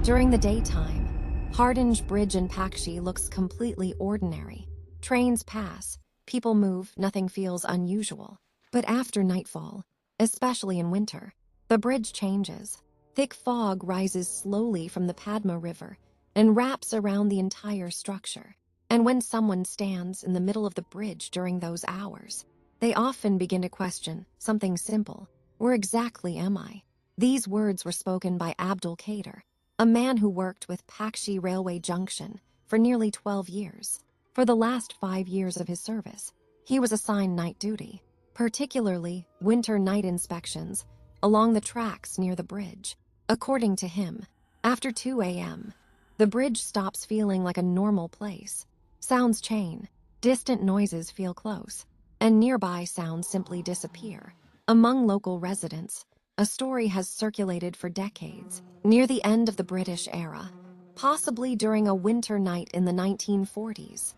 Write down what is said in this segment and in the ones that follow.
During the daytime, Hardinge Bridge in Pakshi looks completely ordinary. Trains pass, people move, nothing feels unusual. But after nightfall, especially in winter, the bridge changes. Thick fog rises slowly from the Padma River and wraps around the entire structure. And when someone stands in the middle of the bridge during those hours, they often begin to question something simple. Where exactly am I? These words were spoken by Abdul Kader, a man who worked with Pakshi Railway Junction for nearly 12 years. For the last 5 years of his service, he was assigned night duty, particularly winter night inspections along the tracks near the bridge. According to him, after 2 a.m., the bridge stops feeling like a normal place. Sounds chain, distant noises feel close, and nearby sounds simply disappear. Among local residents, a story has circulated for decades. Near the end of the British era, possibly during a winter night in the 1940s,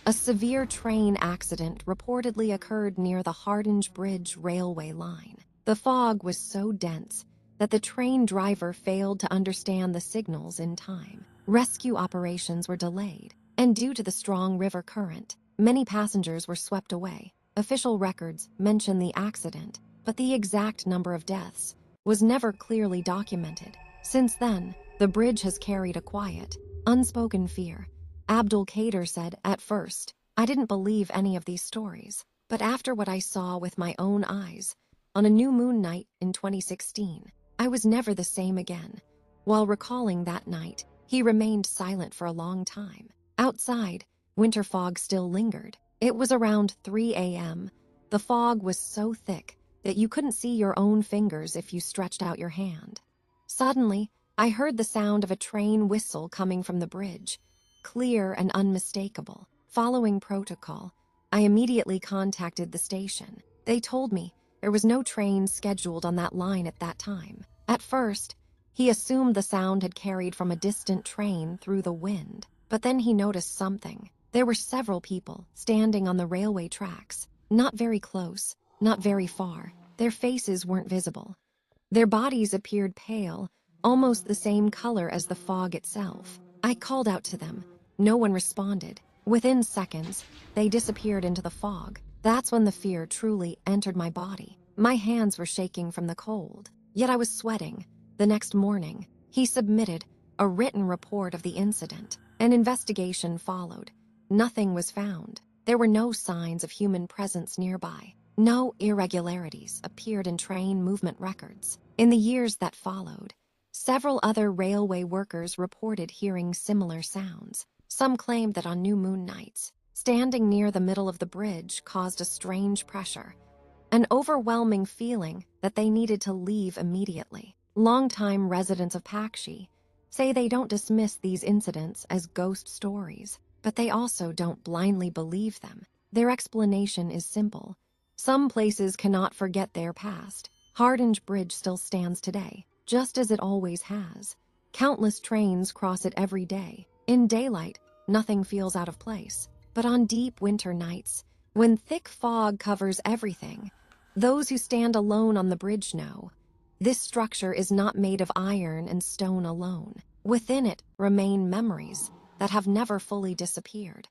a severe train accident reportedly occurred near the Hardinge Bridge railway line. The fog was so dense that the train driver failed to understand the signals in time. Rescue operations were delayed, and due to the strong river current, many passengers were swept away. Official records mention the accident, but the exact number of deaths was never clearly documented. Since then, the bridge has carried a quiet, unspoken fear. Abdul Kader said, "At first, I didn't believe any of these stories, but after what I saw with my own eyes, on a new moon night in 2016, I was never the same again." While recalling that night, he remained silent for a long time. Outside, winter fog still lingered. It was around 3 a.m. The fog was so thick that you couldn't see your own fingers if you stretched out your hand. Suddenly, I heard the sound of a train whistle coming from the bridge, clear and unmistakable. Following protocol, I immediately contacted the station. They told me there was no train scheduled on that line at that time. At first, he assumed the sound had carried from a distant train through the wind, but then he noticed something. There were several people standing on the railway tracks, not very close, not very far. Their faces weren't visible. Their bodies appeared pale, almost the same color as the fog itself. I called out to them. No one responded. Within seconds, they disappeared into the fog. That's when the fear truly entered my body. My hands were shaking from the cold, yet I was sweating. The next morning, he submitted a written report of the incident. An investigation followed. Nothing was found. There were no signs of human presence nearby. No irregularities appeared in train movement records. In the years that followed, several other railway workers reported hearing similar sounds. Some claimed that on new moon nights, standing near the middle of the bridge caused a strange pressure, an overwhelming feeling that they needed to leave immediately. Longtime residents of Pakshi say they don't dismiss these incidents as ghost stories, but they also don't blindly believe them. Their explanation is simple. Some places cannot forget their past. Hardinge Bridge still stands today, just as it always has. Countless trains cross it every day. In daylight, nothing feels out of place. But on deep winter nights, when thick fog covers everything, those who stand alone on the bridge know this structure is not made of iron and stone alone. Within it remain memories that have never fully disappeared.